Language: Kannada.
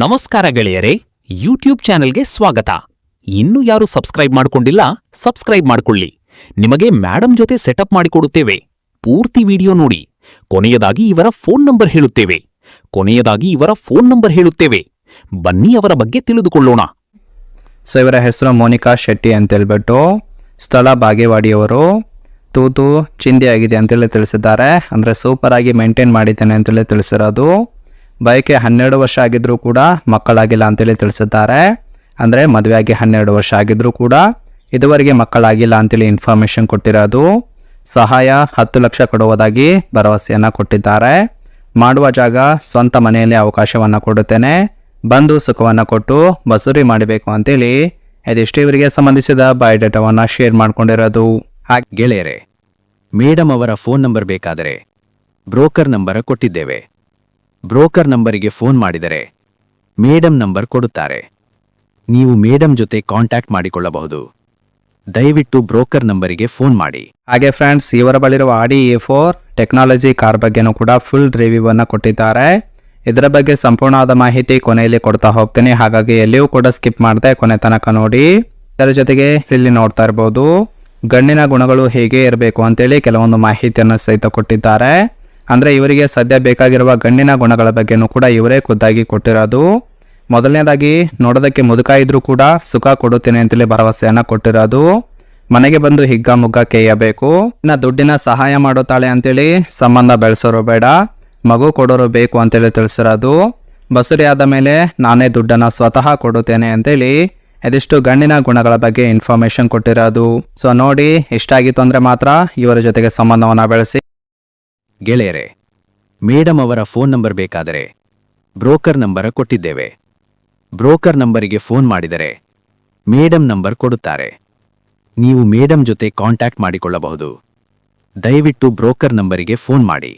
ನಮಸ್ಕಾರ ಗೆಳೆಯರೇ, ಯೂಟ್ಯೂಬ್ ಚಾನೆಲ್ಗೆ ಸ್ವಾಗತ. ಇನ್ನೂ ಯಾರು ಸಬ್ಸ್ಕ್ರೈಬ್ ಮಾಡಿಕೊಂಡಿಲ್ಲ, ಸಬ್ಸ್ಕ್ರೈಬ್ ಮಾಡಿಕೊಳ್ಳಿ. ನಿಮಗೆ ಮೇಡಮ್ ಜೊತೆ ಸೆಟಪ್ ಮಾಡಿಕೊಡುತ್ತೇವೆ. ಪೂರ್ತಿ ವಿಡಿಯೋ ನೋಡಿ. ಕೊನೆಯದಾಗಿ ಇವರ ಫೋನ್ ನಂಬರ್ ಹೇಳುತ್ತೇವೆ. ಬನ್ನಿ ಅವರ ಬಗ್ಗೆ ತಿಳಿದುಕೊಳ್ಳೋಣ. ಸೊ ಇವರ ಹೆಸರು ಮೋನಿಕಾ ಶೆಟ್ಟಿ ಅಂತೇಳ್ಬಿಟ್ಟು, ಸ್ಥಳ ಬಾಗೇವಾಡಿಯವರು. ತೂತು ಚಿಂದಿಯಾಗಿದೆ ಅಂತೇಳಿ ತಿಳಿಸಿದ್ದಾರೆ. ಅಂದರೆ ಸೂಪರ್ ಆಗಿ ಮೇಂಟೈನ್ ಮಾಡಿದ್ದೇನೆ ಅಂತೇಳಿ ತಿಳಿಸಿರೋದು. ಬಯಕೆ 12 ವರ್ಷ ಆಗಿದ್ರೂ ಕೂಡ ಮಕ್ಕಳಾಗಿಲ್ಲ ಅಂತೇಳಿ ತಿಳಿಸಿದ್ದಾರೆ. ಅಂದರೆ ಮದುವೆಯಾಗಿ 12 ವರ್ಷ ಆಗಿದ್ರೂ ಕೂಡ ಇದುವರೆಗೆ ಮಕ್ಕಳಾಗಿಲ್ಲ ಅಂತೇಳಿ ಇನ್ಫಾರ್ಮೇಷನ್ ಕೊಟ್ಟಿರೋದು. ಸಹಾಯ 10 ಲಕ್ಷ ಕೊಡುವುದಾಗಿ ಭರವಸೆಯನ್ನು ಕೊಟ್ಟಿದ್ದಾರೆ. ಮಾಡುವ ಜಾಗ ಸ್ವಂತ ಮನೆಯಲ್ಲಿ ಅವಕಾಶವನ್ನು ಕೊಡುತ್ತೇನೆ, ಬಂದು ಸುಖವನ್ನು ಕೊಟ್ಟು ಬಸುರಿ ಮಾಡಬೇಕು ಅಂತೇಳಿ ಇದಿಷ್ಟು ಇವರಿಗೆ ಸಂಬಂಧಿಸಿದ ಬಯೋಡೇಟಾವನ್ನು ಶೇರ್ ಮಾಡಿಕೊಂಡಿರೋದು. ಗೆಳೆಯರೆ, ಮೇಡಮ್ ಅವರ ಫೋನ್ ನಂಬರ್ ಬೇಕಾದರೆ ಬ್ರೋಕರ್ ನಂಬರ್ ಕೊಟ್ಟಿದ್ದೇವೆ. ಬ್ರೋಕರ್ ನಂಬರಿಗೆ ಫೋನ್ ಮಾಡಿದರೆ ಮೇಡಮ್ ನಂಬರ್ ಕೊಡುತ್ತಾರೆ. ನೀವು ಮೇಡಮ್ ಜೊತೆ ಕಾಂಟ್ಯಾಕ್ಟ್ ಮಾಡಿಕೊಳ್ಳಬಹುದು. ದಯವಿಟ್ಟು ಬ್ರೋಕರ್ ನಂಬರಿಗೆ ಫೋನ್ ಮಾಡಿ. ಹಾಗೆ ಫ್ರೆಂಡ್ಸ್, ಇವರ ಬಳಿರುವ ಆಡಿ A4 ಟೆಕ್ನಾಲಜಿ ಕಾರ್ ಬಗ್ಗೆನೂ ಕೂಡ ಫುಲ್ ರಿವ್ಯೂವನ್ನು ಕೊಟ್ಟಿದ್ದಾರೆ. ಇದರ ಬಗ್ಗೆ ಸಂಪೂರ್ಣವಾದ ಮಾಹಿತಿ ಕೊನೆಯಲ್ಲಿ ಕೊಡ್ತಾ ಹೋಗ್ತೀನಿ. ಹಾಗಾಗಿ ಎಲ್ಲಿಯೂ ಕೂಡ ಸ್ಕಿಪ್ ಮಾಡದೆ ಕೊನೆ ತನಕ ನೋಡಿ. ಇದರ ಜೊತೆಗೆ ಇಲ್ಲಿ ನೋಡ್ತಾ ಇರ್ಬೋದು, ಗಣ್ಣಿನ ಗುಣಗಳು ಹೇಗೆ ಇರಬೇಕು ಅಂತೇಳಿ ಕೆಲವೊಂದು ಮಾಹಿತಿಯನ್ನು ಸಹಿತ ಕೊಟ್ಟಿದ್ದಾರೆ. ಅಂದರೆ ಇವರಿಗೆ ಸದ್ಯ ಬೇಕಾಗಿರುವ ಗಣ್ಣಿನ ಗುಣಗಳ ಬಗ್ಗೆನೂ ಕೂಡ ಇವರೇ ಖುದ್ದಾಗಿ ಕೊಟ್ಟಿರೋದು. ಮೊದಲನೇದಾಗಿ, ನೋಡೋದಕ್ಕೆ ಮುದುಕ ಇದ್ರೂ ಕೂಡ ಸುಖ ಕೊಡುತ್ತೇನೆ ಅಂತೇಳಿ ಭರವಸೆಯನ್ನು ಕೊಟ್ಟಿರೋದು. ಮನೆಗೆ ಬಂದು ಹಿಗ್ಗ ಮುಗ್ಗ ಕೇಯಬೇಕು. ಇನ್ನು ದುಡ್ಡಿನ ಸಹಾಯ ಮಾಡುತ್ತಾಳೆ ಅಂತೇಳಿ ಸಂಬಂಧ ಬೆಳೆಸೋರು ಬೇಡ, ಮಗು ಕೊಡೋರು ಬೇಕು ಅಂತೇಳಿ ತಿಳಿಸಿರೋದು. ಬಸುರಿ ಆದ ಮೇಲೆ ನಾನೇ ದುಡ್ಡನ್ನು ಸ್ವತಃ ಕೊಡುತ್ತೇನೆ ಅಂತೇಳಿ ಇದಿಷ್ಟು ಗಣ್ಣಿನ ಗುಣಗಳ ಬಗ್ಗೆ ಇನ್ಫಾರ್ಮೇಶನ್ ಕೊಟ್ಟಿರೋದು. ಸೊ ನೋಡಿ, ಇಷ್ಟ ಆಗಿತ್ತು ಅಂದರೆ ಮಾತ್ರ ಇವರ ಜೊತೆಗೆ ಸಂಬಂಧವನ್ನು ಬೆಳೆಸಿ. ಗೆಳೆಯರೆ, ಮೇಡಮ್ ಅವರ ಫೋನ್ ನಂಬರ್ ಬೇಕಾದರೆ ಬ್ರೋಕರ್ ನಂಬರ್ ಕೊಟ್ಟಿದ್ದೇವೆ. ಬ್ರೋಕರ್ ನಂಬರಿಗೆ ಫೋನ್ ಮಾಡಿದರೆ ಮೇಡಮ್ ನಂಬರ್ ಕೊಡುತ್ತಾರೆ. ನೀವು ಮೇಡಮ್ ಜೊತೆ ಕಾಂಟ್ಯಾಕ್ಟ್ ಮಾಡಿಕೊಳ್ಳಬಹುದು. ದಯವಿಟ್ಟು ಬ್ರೋಕರ್ ನಂಬರಿಗೆ ಫೋನ್ ಮಾಡಿ.